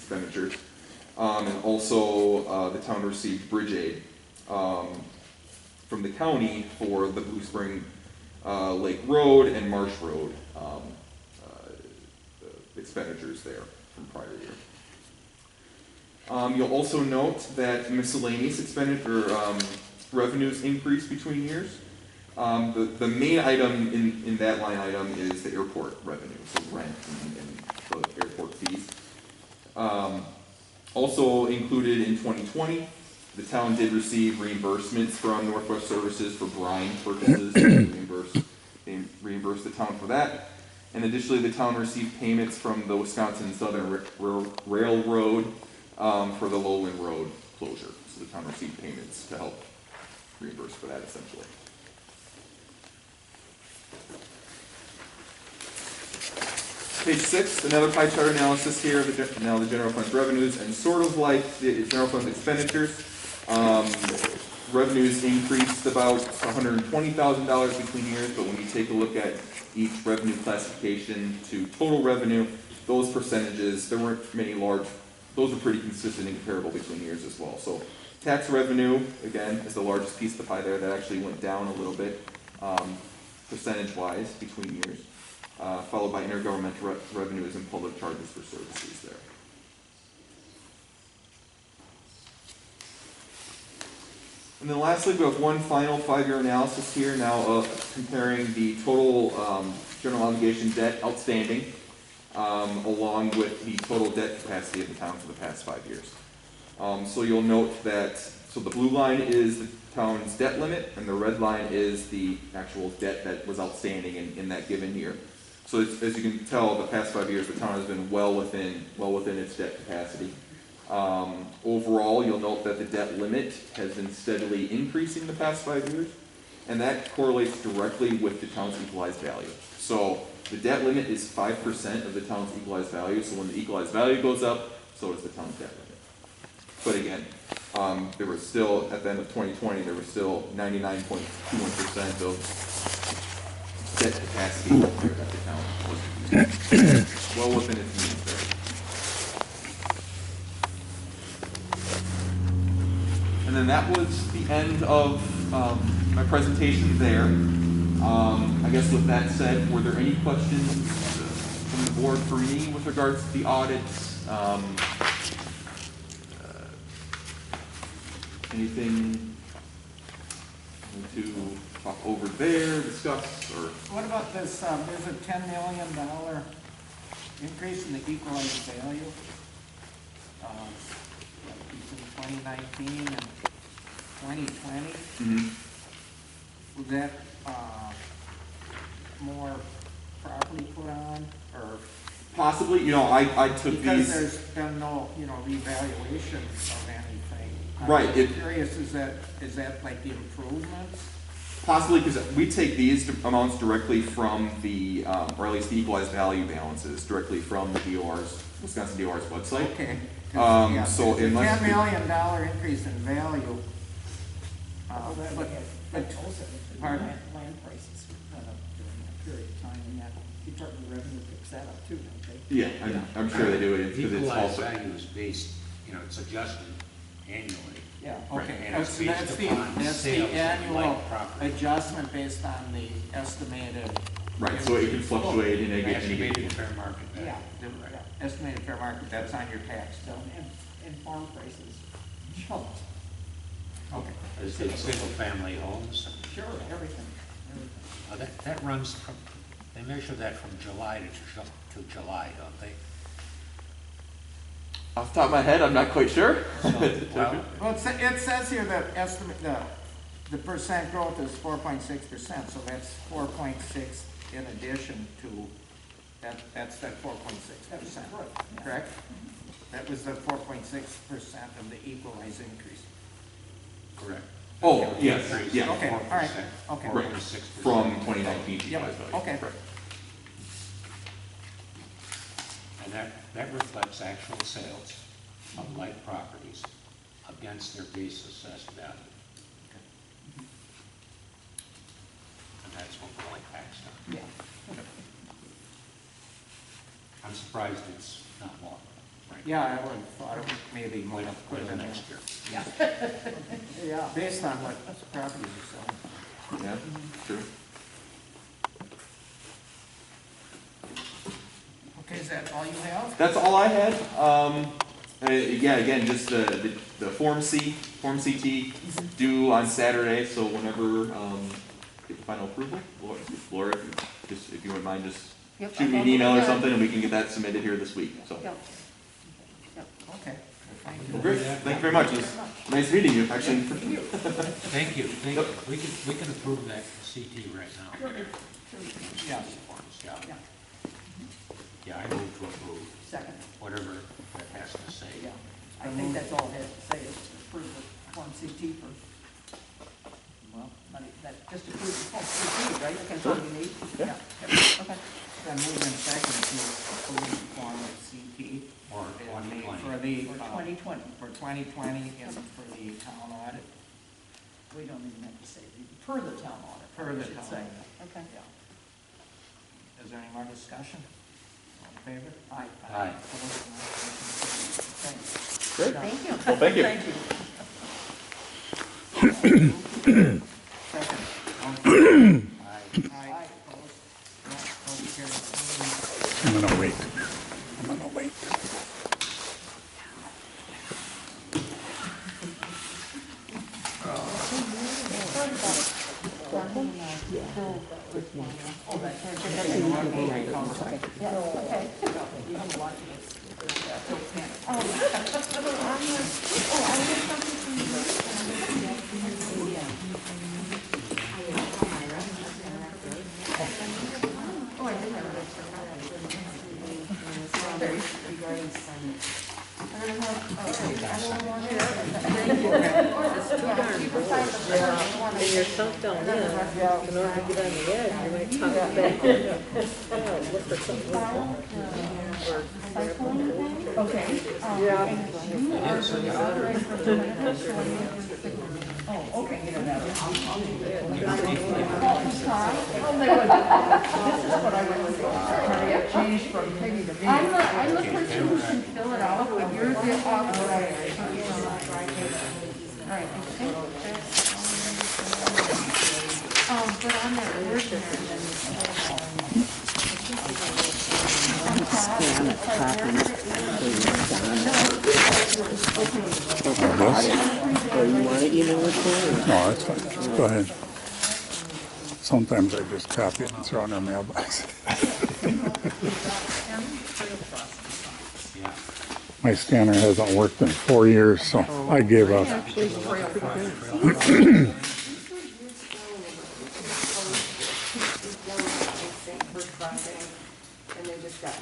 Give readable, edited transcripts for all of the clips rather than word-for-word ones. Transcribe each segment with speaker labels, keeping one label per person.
Speaker 1: expenditures. And also, the town received bridge aid from the county for the Blue Spring Lake Road and Marsh Road expenditures there from prior year. You'll also note that miscellaneous expenditure revenues increase between years. The main item in that line item is the airport revenue, so rent and the airport fees. Also included in 2020, the town did receive reimbursements from Northwest Services for brine purchases. They reimbursed the town for that. And additionally, the town received payments from the Wisconsin Southern Railroad for the Lowland Road closure. So the town received payments to help reimburse for that, essentially. Page 6, another pie chart analysis here of now the general fund's revenues, and sort of like the general fund's expenditures, revenues increased about $120,000 between years, but when you take a look at each revenue classification to total revenue, those percentages, there weren't many large, those are pretty consistent and comparable between years as well. So tax revenue, again, is the largest piece of the pie there. That actually went down a little bit percentage-wise between years. Followed by intergovernmental revenues and public charges for services there. And then lastly, we have one final 5-year analysis here now of comparing the total general obligation debt outstanding along with the total debt capacity of the town for the past 5 years. So you'll note that, so the blue line is the town's debt limit and the red line is the actual debt that was outstanding in that given year. So as you can tell, the past 5 years, the town has been well within its debt capacity. Overall, you'll note that the debt limit has been steadily increasing the past 5 years, and that correlates directly with the town's equalized value. So the debt limit is 5% of the town's equalized value, so when the equalized value goes up, so does the town's debt limit. But again, there was still, at the end of 2020, there was still 99.21% of debt capacity there at the town. Well within its means there. And then that was the end of my presentation there. I guess with that said, were there any questions from the board for me with regards to the audits? Anything to talk over there, discuss, or?
Speaker 2: What about this, there's a $10 million increase in the equalized value between 2019 and 2020.
Speaker 1: Mm-hmm.
Speaker 2: Was that more property put on, or?
Speaker 1: Possibly, you know, I took
Speaker 2: because
Speaker 1: these.
Speaker 2: There's been no, revaluation of anything.
Speaker 1: Right.
Speaker 2: I'm curious, is that like the improvements?
Speaker 1: Possibly, because we take these amounts directly from the, or at least the equalized value balances, directly from the DOR's, Wisconsin DOR's website.
Speaker 2: Okay.
Speaker 1: Yeah, so unless
Speaker 2: $10 million increase in value. Pardon?
Speaker 3: Land prices went up during that period of time, and that Department of Revenue picks that up too, don't they?
Speaker 1: Yeah, I'm sure they do it because it's
Speaker 4: Equalized
Speaker 1: also.
Speaker 4: value is based, it's adjusted annually.
Speaker 2: Yeah,
Speaker 1: Right.
Speaker 2: okay.
Speaker 4: And it's
Speaker 2: That's
Speaker 4: based
Speaker 2: the
Speaker 4: upon sales of
Speaker 2: annual
Speaker 4: like property.
Speaker 2: adjustment based on the estimated.
Speaker 1: Right, so it can fluctuate in any given
Speaker 4: Estimated
Speaker 1: year.
Speaker 4: fair market value.
Speaker 3: Yeah,
Speaker 2: Estimated fair market, that's on your tax bill.
Speaker 3: and farm prices jumped.
Speaker 2: Okay.
Speaker 4: As did single-family homes.
Speaker 3: Sure, everything.
Speaker 4: That runs from, they measure that from July to July, don't they?
Speaker 1: Off the top of my head, I'm not quite sure.
Speaker 4: So, well,
Speaker 2: Well, it says here that the percent growth is 4.6%, so that's 4.6 in addition to, that's that 4.6%, correct? That was the 4.6% of the equalized increase.
Speaker 4: correct.
Speaker 1: Oh, yes, yeah.
Speaker 2: Okay, all right, okay.
Speaker 1: Right.
Speaker 4: 4.6%.
Speaker 1: From 2019 to
Speaker 2: Yep,
Speaker 1: 2020.
Speaker 2: okay.
Speaker 1: Right.
Speaker 4: And that reflects actual sales of like properties against their base assessed value. And that's what we're like taxed on.
Speaker 3: Yeah.
Speaker 4: I'm surprised it's not more. right?
Speaker 2: Yeah, I would have thought it maybe
Speaker 4: Wait
Speaker 2: might
Speaker 4: till,
Speaker 2: have
Speaker 4: wait
Speaker 2: put
Speaker 4: till
Speaker 2: in
Speaker 4: next year.
Speaker 3: Yeah.
Speaker 2: based on what properties are selling.
Speaker 1: Yeah, true.
Speaker 2: Okay, is that all you have?
Speaker 1: That's all I had. Yeah, again, just the Form C, Form CT due on Saturday, so whenever, get final approval, Laura, if you wouldn't mind, just
Speaker 5: Yep,
Speaker 1: shoot me an
Speaker 5: I'll-
Speaker 1: email or
Speaker 5: yeah.
Speaker 1: something and we can get that submitted here this week, so.
Speaker 5: Yep. Yep.
Speaker 2: Okay, thank you.
Speaker 1: Well, great, thank you very much. It was nice meeting you, actually.
Speaker 4: Thank you, thank you. We can approve that CT right now.
Speaker 2: Yes.
Speaker 4: Yeah.
Speaker 3: Yeah.
Speaker 4: Yeah, I move to approve,
Speaker 3: Second,
Speaker 4: whatever that has to say.
Speaker 3: yeah. I think that's all it has to say is approve the Form CT for, well, that, just approve the Form CT, right? That's all you need?
Speaker 1: Yeah.
Speaker 3: Okay.
Speaker 2: Then move in second to approve the form of CT.
Speaker 4: Or
Speaker 2: and the-
Speaker 4: 2020.
Speaker 2: For the,
Speaker 3: For 2020.
Speaker 2: for 2020 and for the town audit.
Speaker 3: We don't even have to say, per the town audit.
Speaker 2: Per the
Speaker 3: we should
Speaker 2: town
Speaker 3: say.
Speaker 2: audit.
Speaker 3: Okay.
Speaker 2: Yeah. Is there any more discussion? All in favor?
Speaker 3: Aye.
Speaker 4: Aye.
Speaker 2: Opposed? No. Motion
Speaker 3: Thanks.
Speaker 1: Great.
Speaker 5: Thank you.
Speaker 1: Well, thank you.
Speaker 3: Thank you.
Speaker 2: carries. Second. All in favor? Aye.
Speaker 3: Aye.
Speaker 2: Opposed? No. Motion carries.
Speaker 6: I'm gonna wait. I'm gonna wait.
Speaker 7: And you're tough down there, in order to get on the edge, you might tuck it back. Yeah, look for something.
Speaker 5: Okay.
Speaker 7: Yeah.
Speaker 3: Change from Peggy to me.
Speaker 5: I'm the person who can fill it out, but you're the authorizer. All right, I think that's, but on that word
Speaker 6: Oh,
Speaker 7: you want it, you know what's going on.
Speaker 6: no, that's fine. Go ahead. Sometimes I just copy it and throw it in their mailbox.
Speaker 4: Yeah.
Speaker 6: My scanner hasn't worked in 4 years, so I gave up.
Speaker 7: And they just got,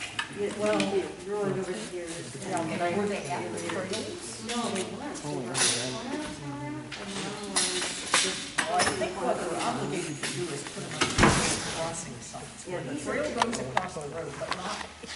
Speaker 7: well, rolling over here. Were they after for you? No, they weren't.
Speaker 3: I think what we're obligated to do is put them on crossing signs, where the trail goes across the road, but not